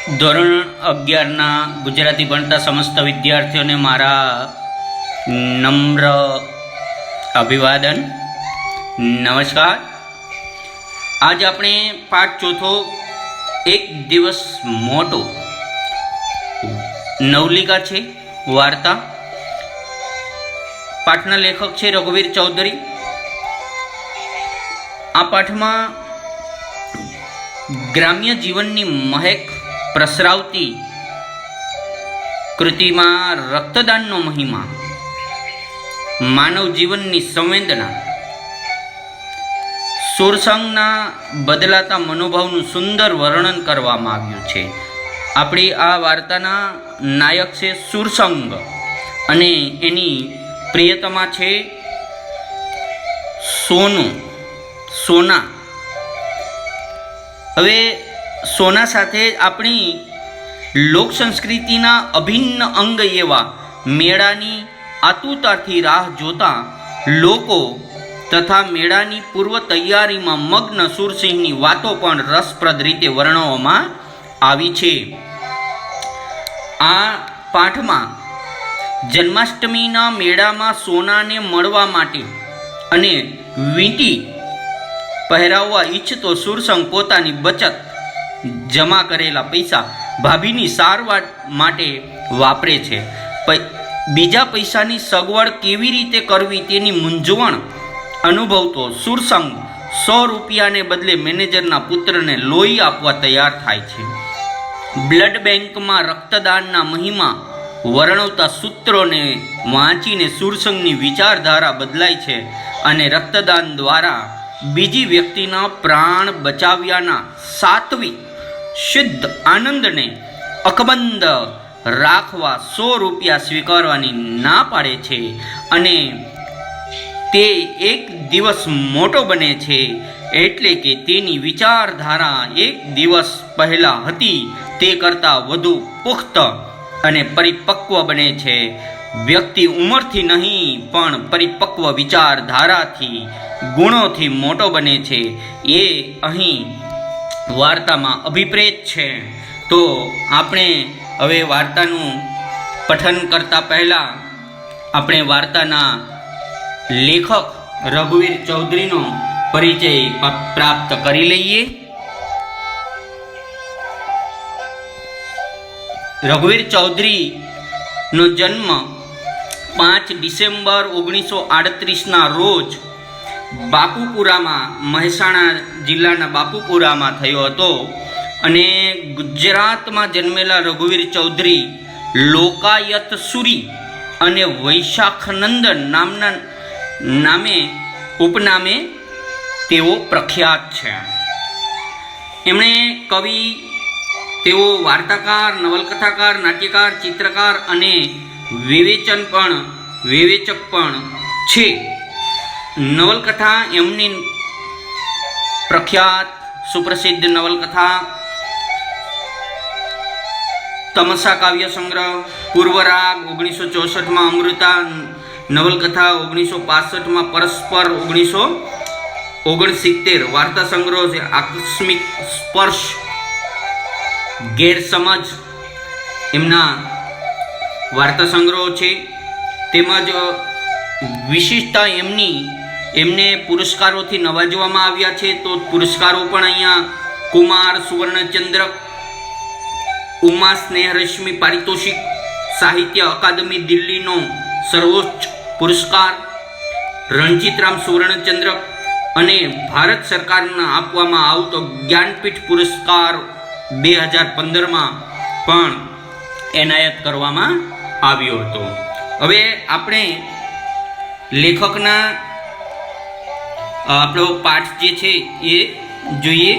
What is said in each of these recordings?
ધોરણ 11ના ગુજરાતી ભણતા સમસ્ત વિદ્યાર્થીઓને મારા નમ્ર અભિવાદન. નમસ્કાર. આજ આપણે પાઠ ચોથો એક દિવસ મોટો નવલિકા છે વાર્તા. પાઠના લેખક છે રઘુવીર ચૌધરી. આ પાઠમાં ગ્રામ્ય જીવનની મહેક પ્રસરાવતી કૃતિમાં રક્તદાનનો મહિમા, માનવ જીવનની સંવેદના, સુરસંગના બદલાતા મનોભાવનું સુંદર વર્ણન કરવામાં આવ્યું છે. આપણી આ વાર્તાના નાયક છે સુરસંગ અને એની પ્રિયતમા છે સોના. હવે સોના સાથે આપણી લોક સંસ્કૃતિના અભિન્ન અંગ એવા મેળાની આતુરતાથી રાહ જોતા લોકો તથા મેળાની પૂર્વ તૈયારીમાં મગ્ન સુરસિંહની વાતો પણ રસપ્રદ રીતે વર્ણવવામાં આવી છે. આ પાઠમાં જન્માષ્ટમીના મેળામાં સોનાને મળવા માટે અને વીંટી પહેરાવવા ઈચ્છતો સુરસંગ પોતાની બચત જમા કરેલા પૈસા ભાભીની સારવાર માટે વાપરે છે. બીજા પૈસાની સગવડ કેવી રીતે કરવી તેની મૂંઝવણ અનુભવતો સુરસંગ 100 રૂપિયાને બદલે મેનેજરના પુત્રને લોહી આપવા તૈયાર થાય છે. બ્લડ બેંકમાં રક્તદાનના મહિમા વર્ણવતા સૂત્રોને વાંચીને સુરસંગની વિચારધારા બદલાય છે અને રક્તદાન દ્વારા બીજી વ્યક્તિના પ્રાણ બચાવ્યાના સાત્વિક શુદ્ધ આનંદને અકબંધ રાખવા 100 રૂપિયા સ્વીકારવાની ના પાડે છે અને તે એક દિવસ મોટો બને છે. એટલે કે તેની વિચારધારા એક દિવસ પહેલા હતી તે કરતાં વધુ પુખ્ત અને પરિપક્વ બને છે. વ્યક્તિ ઉંમરથી નહીં પણ પરિપક્વ વિચારધારાથી, ગુણોથી મોટો બને છે. એ અહીં વાર્તામાં અભિપ્રેત છે. તો આપણે હવે વાર્તાનું પઠન કરતા પહેલા આપણે વાર્તાના લેખક રઘુવીર ચૌધરીનો પરિચય પ્રાપ્ત કરી લઈએ. રઘુવીર ચૌધરીનો જન્મ 5 ડિસેમ્બર 1938ના રોજ બાપુપુરામાં, મહેસાણા જિલ્લાના બાપુપુરામાં થયો હતો અને ગુજરાતમાં જન્મેલા રઘુવીર ચૌધરી લોકાયત સુરી અને વૈશાખનંદન ઉપનામે તેઓ પ્રખ્યાત છે. એમણે કવિ, તેઓ વાર્તાકાર, નવલકથાકાર, નાટ્યકાર, ચિત્રકાર અને વિવેચક પણ છે. નવલકથા એમની પ્રખ્યાત સુપ્રસિદ્ધ નવલકથા તમસા કાવ્ય સંગ્રહ, પૂર્વરાગ 1964માં, અમૃતા નવલકથા 1965માં, પરસ્પર 1969, વાર્તા સંગ્રહ છે આકસ્મિક સ્પર્શ, ગેરસમજ એમના વાર્તા સંગ્રહો છે. તેમજ વિશિષ્ટતા એમને પુરસ્કારોથી નવાજવામાં આવ્યા છે. તો પુરસ્કારો પણ અહીંયા કુમાર સુવર્ણચંદ્રક, ઉમા સ્નેહરશ્મિ પારિતોષિક, સાહિત્ય અકાદમી દિલ્હીનો સર્વોચ્ચ પુરસ્કાર, રણજીતરામ સુવર્ણચંદ્રક અને ભારત સરકારના આપવામાં આવતો જ્ઞાનપીઠ પુરસ્કાર 2015માં પણ એનાયત કરવામાં આવ્યો હતો. હવે આપણે લેખકના આપણો પાઠ જે છે એ જોઈએ.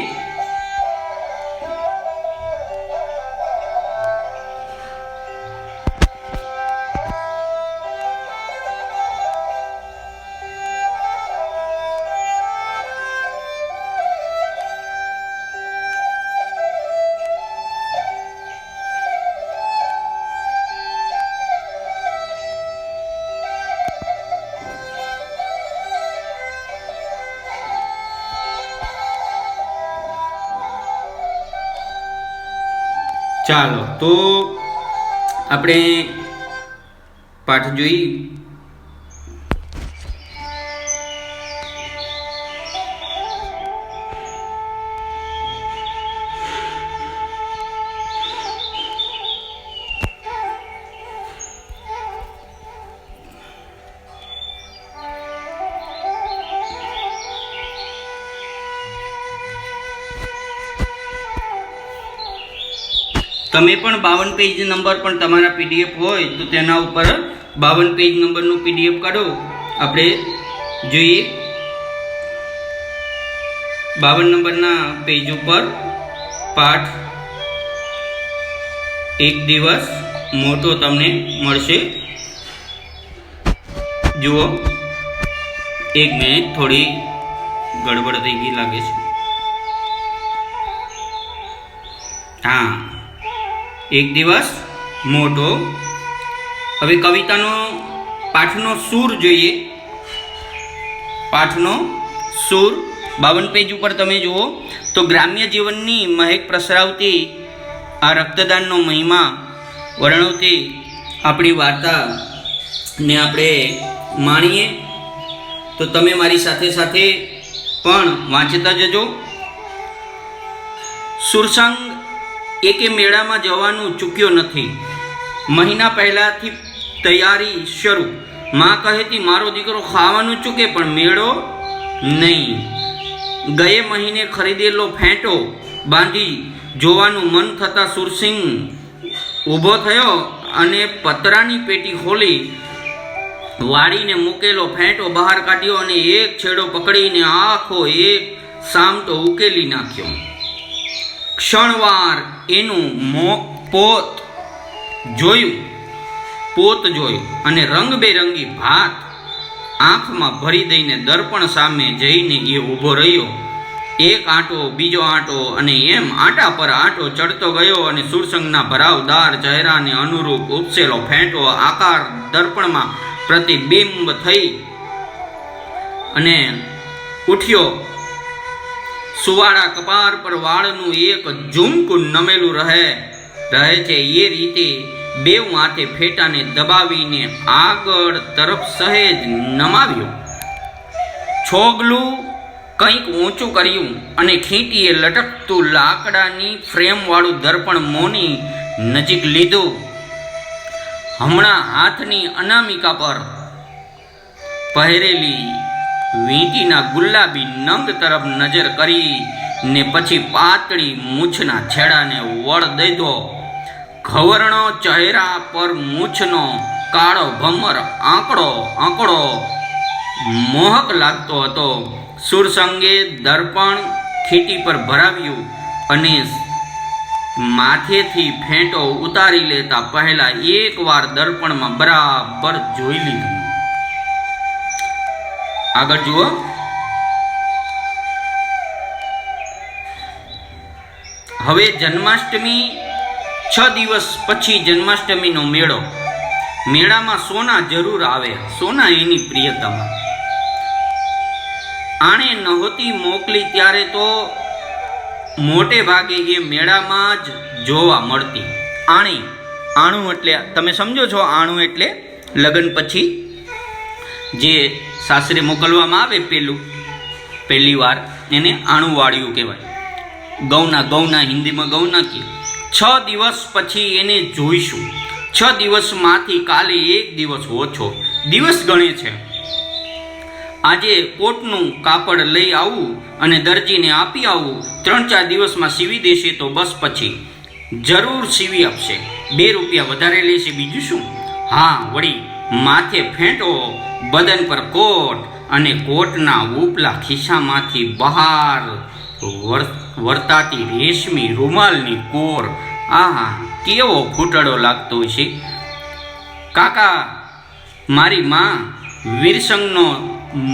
ચાલો તો આપણે પાઠ જોઈ. તમે પણ 52 પેજ નંબર પણ તમારા પીડીએફ હોય તો તેના ઉપર 52 પેજ નંબરનું પીડીએફ કાઢો. આપણે જોઈએ 52 નંબરના પેજ ઉપર પાઠ એક દિવસ મોટો તમને મળશે. જુઓ, 1 મિનિટ, થોડી ગડબડ થઈ ગઈ લાગે છે. હા, એક દિવસ મોટો. હવે કવિતાનો પાઠનો સૂર જોઈએ. પાઠનો સૂર 52 પેજ ઉપર તમે જુઓ તો ગ્રામ્ય જીવનની મહેક પ્રસરાવતી આ રક્તદાનનો મહિમા વર્ણવતી આપણી વાર્તાને આપણે માણીએ. તો તમે મારી સાથે સાથે પણ વાંચતા જજો. સુરસંગ એકે મેળામાં જવાનું ચૂક્યો નથી. મહિના પહેલાંથી તૈયારી શરૂ. માં કહેતી મારો દીકરો ખાવાનું ચૂકે પણ મેળો નહીં. ગયે મહિને ખરીદેલો ફેંટો બાંધી જોવાનું મન થતાં સુરસિંહ ઊભો થયો અને પતરાની પેટી ખોલી વાળીને મૂકેલો ફેંટો બહાર કાઢ્યો અને એક છેડો પકડીને આખો એક સામટો ઉકેલી નાખ્યો. ક્ષણવાર એનું પોત જોયું અને રંગબેરંગી ભાત આંખમાં ભરી દઈને દર્પણ સામે જઈને એ ઊભો રહ્યો. એક આંટો, બીજો આંટો અને એમ આંટા પર આંટો ચડતો ગયો અને સુરસંગના ભરાવદાર ચહેરાને અનુરૂપ ઉપસેલો ફેંટો આકાર દર્પણમાં પ્રતિબિંબ થઈ અને ઉઠ્યો. સુવાળા કપાર પર વાળનું એક ઝુમકું નમેલું રહે છે એ રીતે બેઉ હાથે ફેટાને દબાવીને આગળ તરફ સહેજ નમાવ્યો. છોગલું કંઈક ઊંચું કર્યું અને ખીંટીએ લટકતું લાકડાની ફ્રેમવાળું દર્પણ મોની નજીક લીધું. હમણાં હાથની અનામિકા પર પહેરેલી વીંટીના ગુલાબી નંગ તરફ નજર કરી ને પછી પાતળી મૂછના છેડાને વળ દીધો. ખવરણો ચહેરા પર મૂછનો કાળો ભમર આંકડો મોહક લાગતો હતો. સુરસંગે દર્પણ ખીટી પર ભરાવ્યું અને માથેથી ફેંટો ઉતારી લેતા પહેલા એકવાર દર્પણમાં બરાબર જોઈ લીધું. આગળ જુઓ. હવે જન્માષ્ટમી 6 દિવસ પછી જન્માષ્ટમીનો મેળો. મેળામાં સોના જરૂર આવે. સોના એની પ્રિયતમ. આણે નહોતી મોકલી ત્યારે તો મોટે ભાગે એ મેળામાં જ જોવા મળતી. આણું એટલે તમે સમજો છો, આણું એટલે લગ્ન પછી જે સાસરે મોકલવામાં આવે પહેલી વાર એને આણું વાળ્યું કહેવાય. ગૌના હિન્દીમાં ગૌના કે 6 દિવસ પછી એને જોઈશું. 6 દિવસમાંથી કાલે 1 દિવસ ઓછો દિવસ ગણે છે. આજે કોટનું કાપડ લઈ આવું અને દરજીને આપી આવું. 3-4 દિવસમાં સીવી દેશે તો બસ પછી જરૂર સીવી આપશે. 2 રૂપિયા વધારે લેશે, બીજું શું. હા, વળી માથે ફેંટો, બદન પર કોટ અને કોટના ઉપલા ખિસ્સામાંથી બહાર વર્તાતી રેશમી રૂમાલની કોર. આહા, કેવો ફૂટડો લાગતો છે. કાકા, મારી માં વીરસંગનો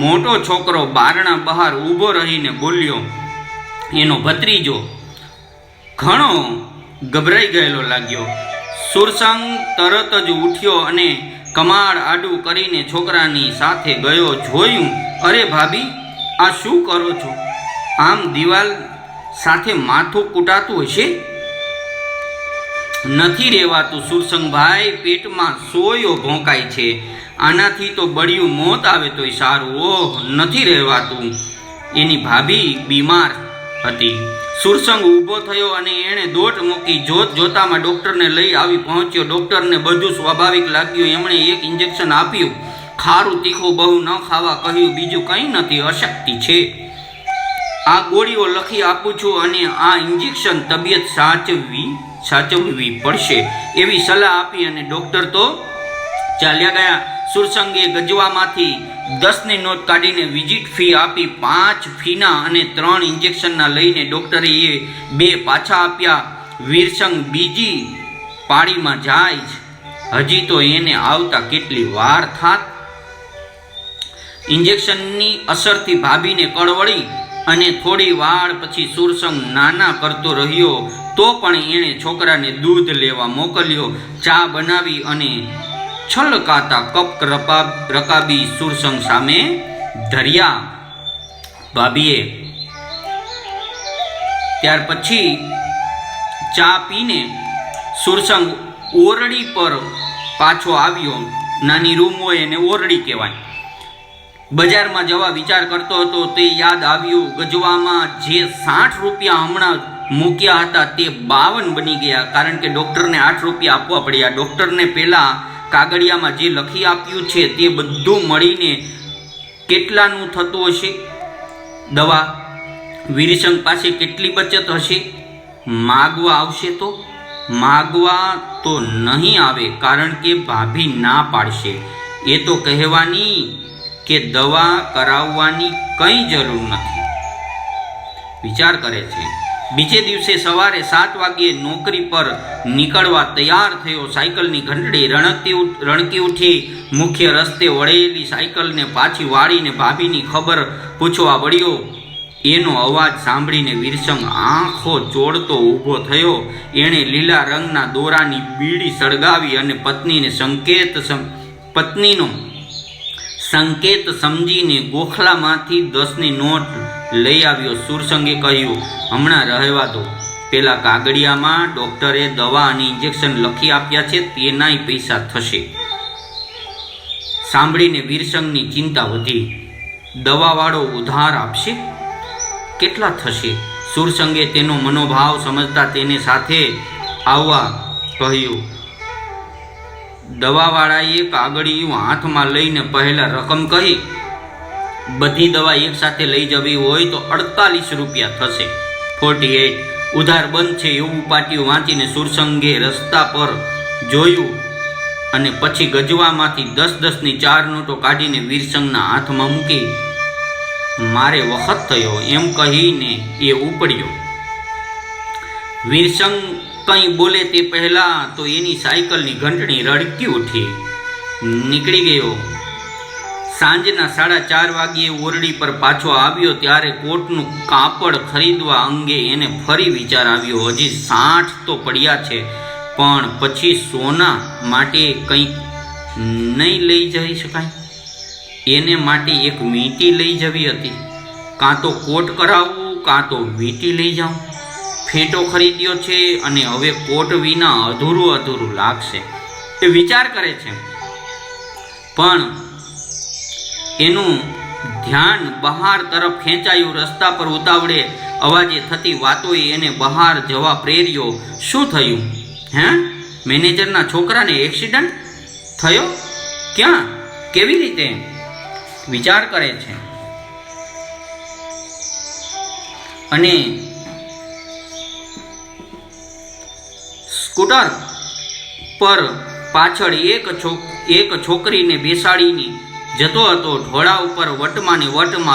મોટો છોકરો બારણા બહાર ઊભો રહીને બોલ્યો. એનો ભત્રીજો ઘણો ગભરાઈ ગયેલો લાગ્યો. સુરસંગ તરત જ ઉઠ્યો અને કમાડ આડું કરીને છોકરાની સાથે ગયો. જોયું, અરે ભાભી, આ શું કરો છો? આમ દિવાલ સાથે માથું કૂટાતું હશે. નથી રહેવાતું સુરસંગભાઈ, પેટમાં સોયો ભોંકાય છે, આનાથી તો બળિયું મોત આવે તોય સારું. ઓહ, નથી રહેવાતું. એની ભાભી બીમાર હતી. સુરસંગ ઊભો થયો અને એણે દોટ મૂકી. જોત જોતામાં ડૉક્ટરને લઈ આવી પહોંચ્યો. ડૉક્ટરને બધું સ્વાભાવિક લાગ્યું. એમણે એક ઇન્જેક્શન આપ્યું. ખારું તીખું બહુ ન ખાવા કહ્યું. બીજું કંઈ નથી, અશક્તિ છે. આ ગોળીઓ લખી આપું છું અને આ ઇન્જેક્શન તબિયત સાચવવી પડશે એવી સલાહ આપી અને ડૉક્ટર તો ચાલ્યા ગયા. સુરસંગે ગજવામાંથી 10ની નોટ કાઢીને વિઝિટ ફી આપી. 5 ફીના અને 3 ઇન્જેક્શનના લઈને ડૉક્ટરે એ 2 પાછા આપ્યા. વીરસંગ બીજી પાળીમાં જાય જ. હજી તો એને આવતા કેટલી વાર થાત. ઇન્જેક્શનની અસરથી ભાભીને કળવળી અને થોડી વાર પછી સુરસંગ નાના કરતો રહ્યો તો પણ એણે છોકરાને દૂધ લેવા મોકલ્યો. ચા બનાવી અને છલકાતા કપ રકાબી સુરસંગ સામે ધર્યા. ભાભીએ ત્યાર પછી ચા પીને સુરસંગ ઓરડી પર પાછો આવ્યો. નાની રૂમ હોય એને ઓરડી કહેવાય. બજારમાં જવા વિચાર કરતો હતો તે યાદ આવ્યું. ગજવામાં જે 60 રૂપિયા હમણાં મૂક્યા હતા તે 52 બની ગયા, કારણ કે ડૉક્ટરને 8 રૂપિયા આપવા પડ્યા. ડૉક્ટરને પહેલાં કાગળિયામાં જે લખી આપ્યું છે તે બધું મળીને કેટલાનું થતું હશે દવા? વીરસંગ પાસે કેટલી બચત હશે? માગવા આવશે તો? માગવા તો નહીં આવે, કારણ કે ભાભી ના પાડશે. એ તો કહેવાની કે દવા કરાવવાની કંઈ જરૂર નથી. વિચાર કરે છે. બીજે દિવસે સવારે 7 વાગ્યે નોકરી પર નીકળવા તૈયાર થયો. સાયકલની ઘંટડી રણકી ઉઠી. મુખ્ય રસ્તે વળેલી સાયકલને પાછી વાળીને ભાભીની ખબર પૂછવા વળ્યો. એનો અવાજ સાંભળીને વીરસંગ આંખો ચોળતો ઊભો થયો. એણે લીલા રંગના દોરાની બીડી સળગાવી અને પત્નીનો સંકેત સમજીને ગોખલામાંથી 10ની નોટ લઈ આવ્યો. સુરસંગે કહ્યું, હમણાં રહેવા દો. પેલા કાગળિયામાં ડૉક્ટરે દવા અને ઇન્જેક્શન લખી આપ્યા છે, તેનાય પૈસા થશે. સાંભળીને વીરસંગની ચિંતા વધી. દવાવાળો ઉધાર આપશે? કેટલા થશે? સુરસંગે તેનો મનોભાવ સમજતા તેને સાથે આવવા કહ્યું. દવાવાળાએ કાગળિયું હાથમાં લઈને પહેલા રકમ કહી. બધી દવા એકસાથે લઈ જવી હોય તો 48 રૂપિયા થશે. 48. ઉધાર બંધ છે એવું પાટિયું વાંચીને સુરસંગે રસ્તા પર જોયું અને પછી ગજવામાંથી 10-10ની 4 નોટો કાઢીને વીરસંગના હાથમાં મૂકી. મારે વખત થયો એમ કહીને એ ઉપડ્યો. વીરસંગ કંઈ બોલે તે પહેલા તો એની સાયકલની ઘંટડી રડકી ઉઠી. નીકળી ગયો. સાંજના 4:30 વાગ્યે ઓરડી પર પાછો આવ્યો ત્યારે કોટનું કાપડ ખરીદવા અંગે એને ફરી વિચાર આવ્યો. હજી 60 તો પડ્યા છે, પણ પછી સોના માટે કંઈક નહીં લઈ જઈ શકાય? એને માટે એક વીંટી લઈ જવી હતી. કાં તો કોટ કરાવવું, કાં તો વીંટી લઈ જાઉં. ફેંટો ખરીદ્યો છે અને હવે કોટ વિના અધૂરું લાગશે. એ વિચાર કરે છે, પણ એનું ધ્યાન બહાર તરફ ખેંચાયું. રસ્તા પર ઉતાવળે અવાજે થતી વાતોએ એને બહાર જવા પ્રેર્યો. શું થયું? મેનેજરના છોકરાને એક્સિડન્ટ થયો? ક્યાં? કેવી રીતે? વિચાર કરે છે. અને સ્કૂટર પર પાછળ એક છોકરીને બેસાડીને જતો હતો. ઢોળા ઉપર વટમાં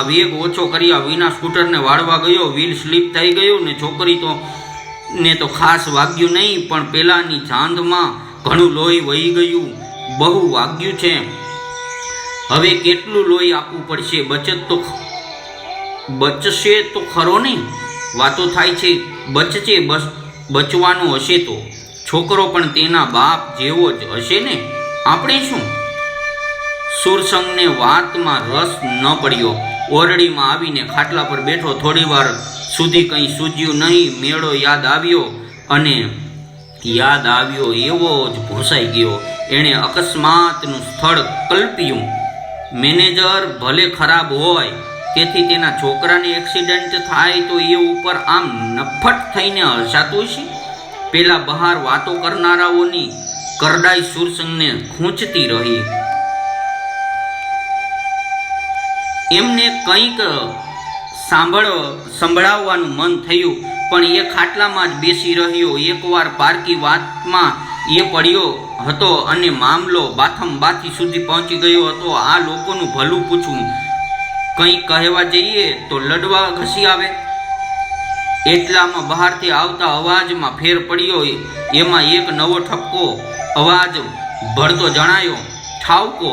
વેગ ઓછો કર્યા વિના સ્કૂટરને વાળવા ગયો. વ્હીલ સ્લીપ થઈ ગયું ને છોકરી તો ખાસ વાગ્યું નહીં, પણ પેલાની જાંઘમાં ઘણું લોહી વહી ગયું. બહુ વાગ્યું છે. હવે કેટલું લોહી આપવું પડશે? બચશે તો ખરો ને? વાતો થાય છે બચશે, બચવાનું હશે તો છોકરો પણ તેના બાપ જેવો જ હશે ને. આપણે શું? સુરસંગને વાતમાં રસ ન પડ્યો. ઓરડીમાં આવીને ખાટલા પર બેઠો. થોડી વાર સુધી કંઈ સૂઝ્યું નહીં. મેળો યાદ આવ્યો અને યાદ આવ્યો એવો જ ભૂસાઈ ગયો. એણે અકસ્માતનું સ્થળ કલ્પ્યું. મેનેજર ભલે ખરાબ હોય, તેથી તેના છોકરાને એક્સિડન્ટ થાય તો એ ઉપર આમ નફ્ફટ થઈને હસાતું છે. પેલા બહાર વાતો કરનારાઓની કરડાઈ સુરસંગને ખૂંચતી રહી. એમને કંઈક સંભળાવવાનું મન થયું, પણ એ ખાટલામાં જ બેસી રહ્યો. એકવાર પારકી વાતમાં એ પડ્યો હતો અને મામલો બાથી સુધી પહોંચી ગયો હતો. આ લોકોનું ભલું પૂછવું, કંઈ કહેવા જઈએ તો લડવા ઘસી આવે. એટલામાં બહારથી આવતા અવાજમાં ફેર પડ્યો. એમાં એક નવો ઠપકો અવાજ ભળતો જણાયો. ઠાવકો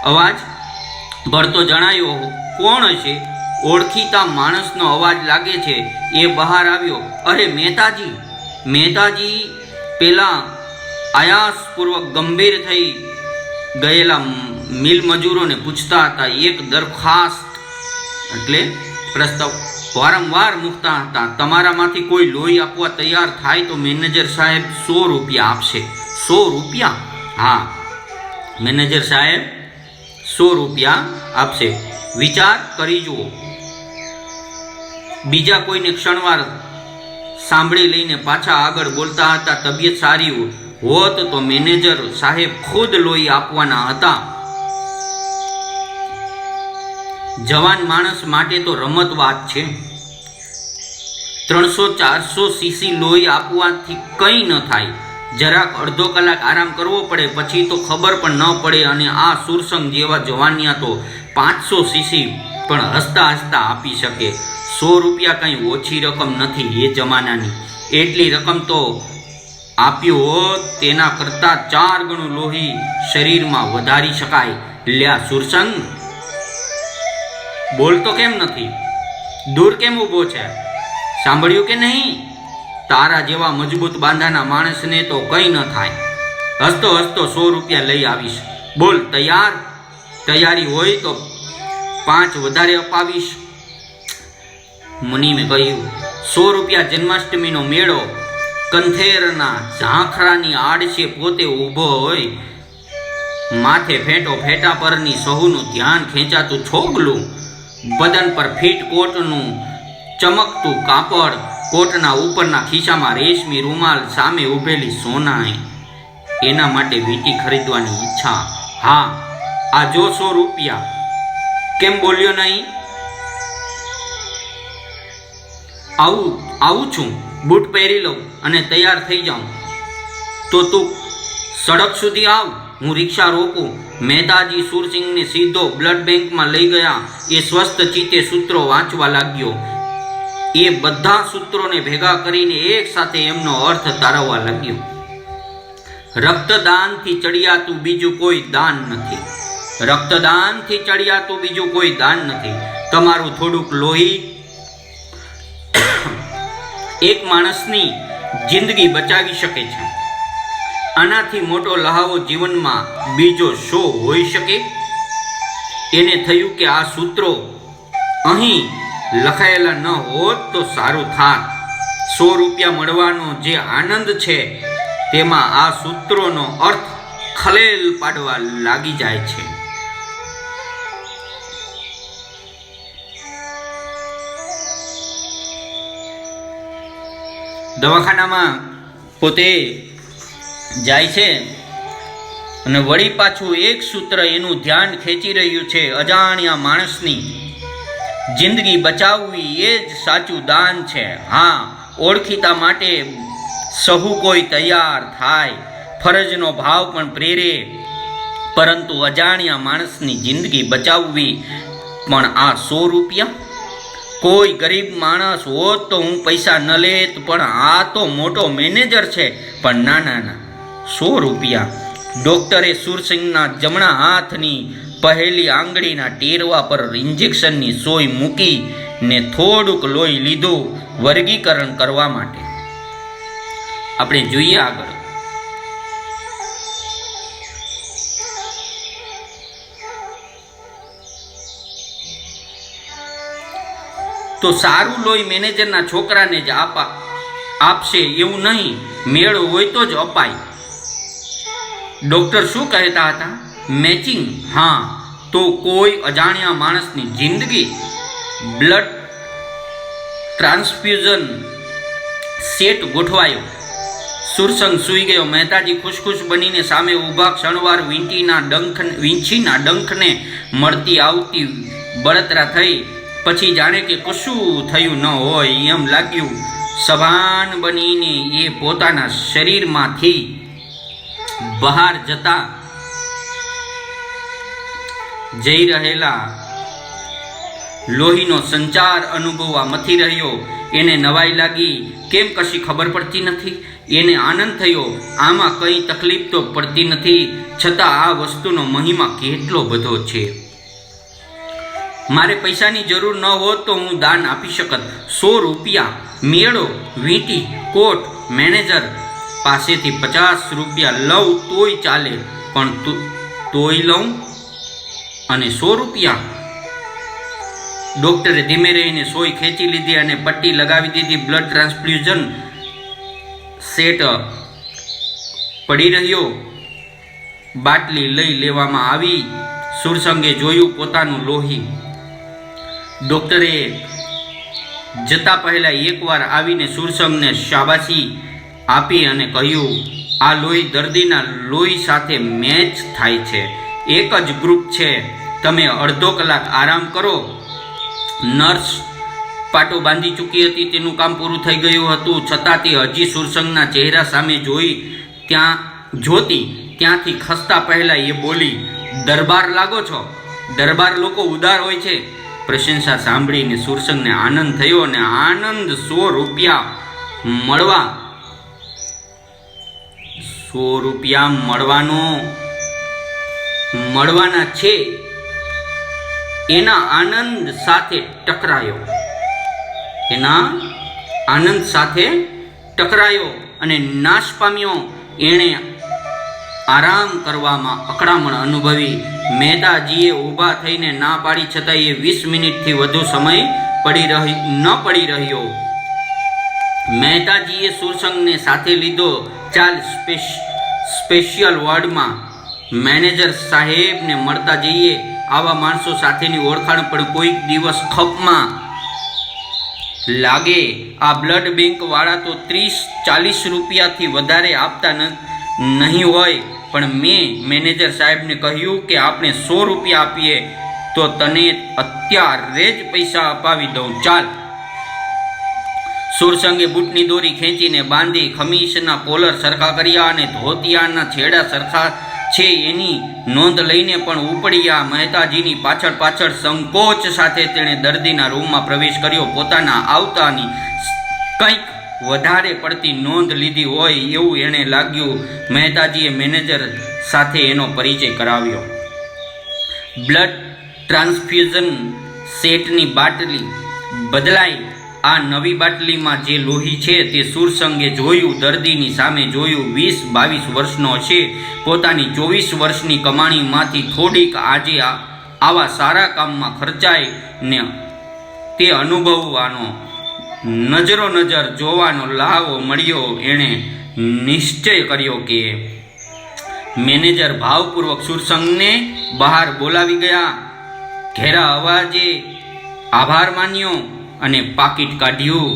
અવાજ ભળતો જણાયો. કોણ હશે? ઓળખીતા માણસનો અવાજ લાગે છે. એ બહાર આવ્યો. અરે મહેતાજી! મહેતાજી પેલા આયાસપૂર્વક ગંભીર થઈ ગયેલા મિલ મજૂરોને પૂછતા હતા. એક દરખાસ્ત એટલે પ્રસ્તાવ વારંવાર મૂકતા હતા. તમારામાંથી કોઈ લોહી આપવા તૈયાર થાય તો મેનેજર સાહેબ 100 રૂપિયા આપશે. 100 રૂપિયા? હા, મેનેજર સાહેબ 100 રૂપિયા આપશે. વિચાર કરી જુઓ. બીજા કોઈને ક્ષણવાર સાંભળી લઈને પાછા આગળ બોલતા હતા. તબિયત સારી હોત તો મેનેજર સાહેબ ખુદ લોહી આપવાના હતા. જવાન માણસ માટે તો રમત વાત છે. 300-400 સીસી લોહી આપવાથી કંઈ ન થાય. જરાક અડધો કલાક આરામ કરવો પડે, પછી તો ખબર પણ ન પડે. અને આ સુરસંગ જેવા જવાનિયા તો 500 સીસી પણ હસતા હસતા આપી શકે. 100 રૂપિયા કંઈ ઓછી રકમ નથી એ જમાનાની. એટલી રકમ તો આપ્યું હોત તેના કરતાં 4 ગણું લોહી શરીરમાં વધારી શકાય. લ્યા સુરસંગ, બોલતો કેમ નથી? દૂર કેમ ઊભો છે? સાંભળ્યું કે નહીં? તારા જેવા મજબૂત બાંધાના માણસને તો કંઈ ન થાય. હસતો હસતો 100 રૂપિયા લઈ આવીશ. બોલ, તૈયાર? તૈયારી હોય તો 5 વધારે અપાવીશ. મુનિમે કહ્યું. 100 રૂપિયા. જન્માષ્ટમીનો મેળો. કંથેરના ઝાંખરાની આડશે પોતે ઊભો હોય. માથે ફેટા પરની સહુનું ધ્યાન ખેંચાતું છોગલું. બદન પર ફીટ કોટનું ચમકતું કાપડ. કોટના ઉપરના ખિસ્સામાં રેશમી રૂમાલ. સામે ઊભેલી સોનાઈ. એના માટે વીંટી ખરીદવાની ઈચ્છા. હા, આ જો 100 રૂપિયા. કેમ બોલ્યો નહીં? આવું છું. બૂટ પહેરી લઉં અને તૈયાર થઈ જાઉં. તો તું સડક સુધી આવ, હું રિક્ષા રોકું. મહેતાજી સુરસિંગને સીધો બ્લડ બેંકમાં લઈ ગયા. એ સ્વસ્થ ચિત્તે સૂત્રો વાંચવા લાગ્યો. એ બધા સૂત્રોને ભેગા કરીને એક સાથે એમનો અર્થ તારવવા લાગ્યો. રક્તદાનથી ચડિયાતું બીજું કોઈ દાન નથી. રક્તદાનથી ચડિયાતું બીજું કોઈ દાન નથી. તમારું થોડુંક લોહી એક માણસની જિંદગી બચાવી શકે છે. આનાથી મોટો લહાવો જીવનમાં બીજો શો હોઈ શકે? એને થયું કે આ સૂત્રો અહીં લખાયેલા ન હોત તો સારું થાત. 100 રૂપિયા મળવાનો જે આનંદ છે તેમાં આ સૂત્રોનો અર્થ ખલેલ પાડવા લાગી જાય છે. દવાખાનામાં પોતે જાય છે અને વળી પાછું એક સૂત્ર એનું ધ્યાન ખેંચી રહ્યું છે. અજાણ્યા માણસની જિંદગી બચાવવી એ જ સાચું દાન છે. હા, ઓળખીતા માટે સહુ કોઈ તૈયાર થાય. ફરજનો ભાવ પણ પ્રેરે. પરંતુ અજાણ્યા માણસની જિંદગી બચાવવી પણ આ 100 રૂપિયા? કોઈ ગરીબ માણસ હોત તો હું પૈસા ન લેત, પણ આ તો મોટો મેનેજર છે. પણ ના, 100 રૂપિયા. ડોક્ટરે સુરસિંગના જમણા હાથની પહેલી આંગળીના ટેરવા પર ઇન્જેક્શનની સોય મૂકીને થોડુંક લોહી લીધું વર્ગીકરણ કરવા માટે. આપણે જોઈએ આગળ. તો સારું લોહી મેનેજરના છોકરાને જ આપશે એવું નહીં, મેળ હોય તો જ અપાય. ડૉક્ટર શું કહેતા હતા? મેચિંગ. હા, તો કોઈ અજાણ્યા માણસની જિંદગી બ્લડ ટ્રાન્સફ્યુઝન સેટ ગોઠવાયો. સુરસંગ સૂઈ ગયો. મહેતાજી ખુશ બનીને સામે ઊભા ક્ષણવાર વીંછીના ડંખને મળતી આવતી બળતરા થઈ. પછી જાણે કે કશું થયું ન હોય એમ લાગ્યું. સભાન બનીને એ પોતાના શરીરમાંથી બહાર જઈ રહેલા લોહીનો સંચાર અનુભવવા મથી રહ્યો. એને નવાઈ લાગી. કેમ કશી ખબર પડતી નથી? એને આનંદ થયો. આમાં કંઈ તકલીફ તો પડતી નથી, છતાં આ વસ્તુનો મહિમા કેટલો બધો છે. મારે પૈસાની જરૂર ન હોત તો હું દાન આપી શકત. 100 રૂપિયા, મેળો, વીંટી, કોટ, મેનેજર પાસેથી 50 રૂપિયા લઉં તોય ચાલે, પણ તોય લઉં અને 100 રૂપિયા? ડૉક્ટરે ધીમે રહીને સોય ખેંચી લીધી અને પટ્ટી લગાવી દીધી. બ્લડ ટ્રાન્સફ્યુઝન સેટ પડી રહ્યો. બાટલી લઈ લેવામાં આવી. સુરસંગે જોયું પોતાનું લોહી. ડૉક્ટરે જતા પહેલા એકવાર આવીને સુરસંગને શાબાશી આપી અને કહ્યું, આ લોહી દર્દીના લોહી સાથે મેચ થાય છે, એક જ ગ્રુપ છે. તમે અડધો કલાક આરામ કરો. નર્સ પાટો બાંધી ચૂકી હતી. તેનું કામ પૂરું થઈ ગયું હતું, છતાં તે હજી સુરસંગના ચહેરા સામે જોતી. ત્યાંથી ખસતા પહેલા એ બોલી, દરબાર લાગો છો. દરબાર લોકો ઉદાર હોય છે. પ્રશંસા સાંભળીને સુરસંગને આનંદ થયો અને આનંદ 100 રૂપિયા મળવાના છે એના આનંદ સાથે ટકરાયો અને નાશ પામ્યો. એણે આરામ કરવામાં અકળામણ અનુભવી. મહેતાજીએ ઊભા થઈને ના પાડી, છતાં એ 20 મિનિટથી વધુ સમય ન પડી રહ્યો. મહેતાજીએ સુરસંગને સાથે લીધો. ચાલ સ્પેશિયલ વોર્ડમાં મેનેજર સાહેબને મળતા જઈએ. આવા માણસો સાથેની ઓળખાણ પણ કોઈક દિવસ ખપમાં લાગે. આ બ્લડ બેંક વાળા તો 30-40 રૂપિયાથી વધારે આપતા નહીં હોય, પણ મેં મેનેજર સાહેબને કહ્યું કે આપણે 100 રૂપિયા આપીએ તો તને અત્યારે જ પૈસા અપાવી દઉં. ચાલ. સુરસંગે બૂટની દોરી ખેંચીને બાંધી. ખમીસના કોલર સરખા કર્યા અને ધોતિયાના છેડા સરખા છે એની નોંધ લઈને પણ ઉપડ્યા. મહેતાજીની પાછળ સંકોચ સાથે તેણે દર્દીના રૂમમાં પ્રવેશ કર્યો. પોતાના આવતાની કંઈક વધારે પડતી નોંધ લીધી હોય એવું એણે લાગ્યું. મહેતાજીએ મેનેજર સાથે એનો પરિચય કરાવ્યો. બ્લડ ટ્રાન્સફ્યુઝન સેટની બાટલી બદલાઈ. આ નવી બાટલીમાં જે લોહી છે તે સુરસંગે જોયું. દર્દીની સામે જોયું. 20-22 વર્ષનો હશે. પોતાની 24 વર્ષની કમાણીમાંથી થોડીક આજે આવા સારા કામમાં ખર્ચાય ને તે અનુભવવાનો, નજર જોવાનો લાવો મળ્યો. એણે નિશ્ચય કર્યો કે મેનેજર ભાવપૂર્વક સુરસંગને બહાર બોલાવી ગયા. ઘેરા અવાજે આભાર માન્યો અને પાકીટ કાઢ્યું.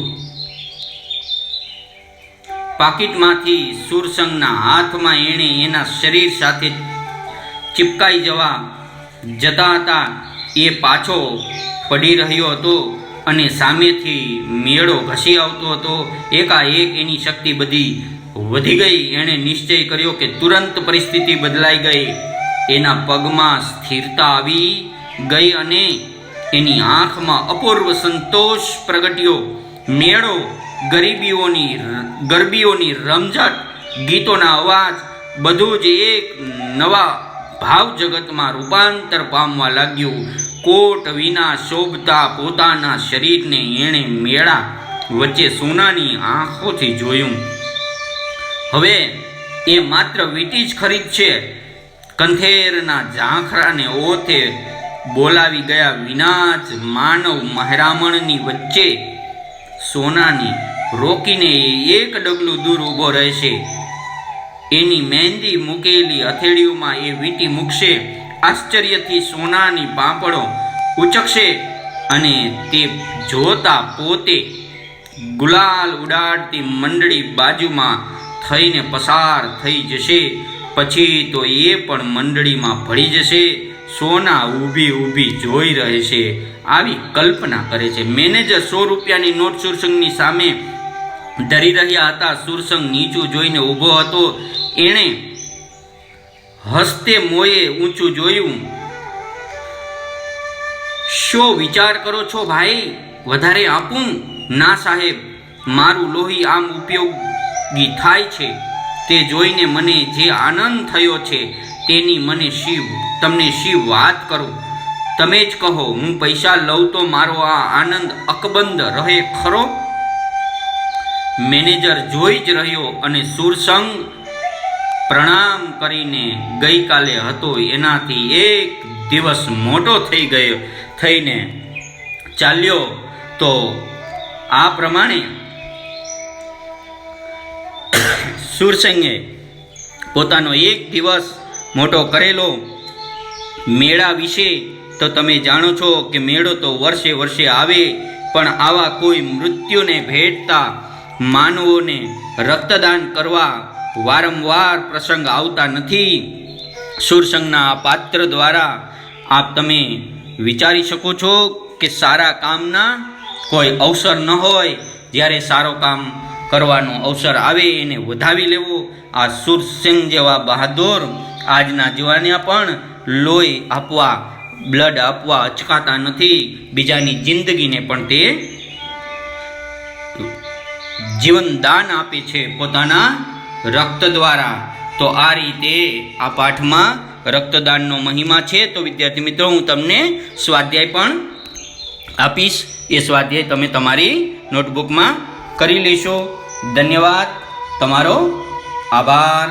પાકીટમાંથી સુરસંગના હાથમાં એણે એના શરીર સાથે ચિપકાઈ જતા હતા એ પાછો પડી રહ્યો હતો અને સામેથી મેળો ઘસી આવતો હતો. એકાએક એની શક્તિ બધી વધી ગઈ. એણે નિશ્ચય કર્યો કે તુરંત પરિસ્થિતિ બદલાઈ ગઈ. એના પગમાં સ્થિરતા આવી ગઈ અને એની આંખમાં અપૂર્વ સંતોષ પ્રગટ્યો. મેળો, ગરબીઓની રમઝટ, ગીતોના અવાજ, બધું જ એક નવા ભાવ જગતમાં રૂપાંતર પામવા લાગ્યું. કોટ વિના શોભતા પોતાના શરીરને એણે મેળા વચ્ચે સોનાની આંખોથી જોયું. હવે એ માત્ર વીંટી જ ખરીદશે. કંથેરના ઝાંખરાને ઓથે બોલાવી ગયા વિના જ માનવ મહેરામણની વચ્ચે સોનાની રોકીને એક ડગલું દૂર ઊભો રહેશે. એની મહેંદી મૂકેલી હથેળીઓમાં એ વીંટી મૂકશે. આશ્ચર્યથી સોનાની પાંપડો ઉચકશે અને તે જોતા પોતે ગુલાલ ઉડાડતી મંડળી બાજુમાં થઈને પસાર થઈ જશે. પછી તો એ પણ મંડળીમાં ભળી જશે. સોના ઊભી ઊભી જોઈ રહેશે. આવી કલ્પના કરે છે. મેનેજર 100 રૂપિયાની નોટ સુરસંગની સામે ધરી રહ્યા હતા. સુરસંગ નીચું જોઈને ઊભો હતો. એણે હસ્તે મોયે ઊંચું જોયું. શો વિચાર કરો છો ભાઈ? વધારે આપું? ના સાહેબ, મારું લોહી આમ ઉપયોગી થાય છે તે જોઈને મને જે આનંદ થયો છે તેની તમને શી વાત કરું. તમે જ કહો. હું પૈસા લઉં તો મારો આ આનંદ અકબંધ રહે ખરો? મેનેજર જોઈ જ રહ્યો અને સુરસંગ પ્રણામ કરીને ગઈકાલે હતો એનાથી 1 દિવસ મોટો થઈને ચાલ્યો. તો આ પ્રમાણે સુરસંગે પોતાનો 1 દિવસ મોટો કરેલો. મેળા વિશે તો તમે જાણો છો કે મેળો તો વર્ષે વર્ષે આવે, પણ આવા કોઈ મૃત્યુને ભેટતા માનવોને રક્તદાન કરવા વારંવાર પ્રસંગ આવતા નથી. સુરસંગના આ પાત્ર દ્વારા આપ તમે વિચારી શકો છો કે સારા કામના કોઈ અવસર ન હોય, જ્યારે સારો કામ કરવાનો અવસર આવે એને વધાવી લેવો. આ સુરસંગ જેવા બહાદુર આજના જવાનિયા પણ લોહી આપવા, બ્લડ આપવા અચકાતા નથી. બીજાની જિંદગીને પણ તે જીવનદાન આપે છે પોતાના રક્ત દ્વારા. તો આ રીતે આ પાઠમાં રક્તદાનનો મહિમા છે. તો વિદ્યાર્થી મિત્રો, હું તમને સ્વાધ્યાય પણ આપીશ. એ સ્વાધ્યાય તમે તમારી નોટબુકમાં કરી લેશો. ધન્યવાદ. તમારો આભાર.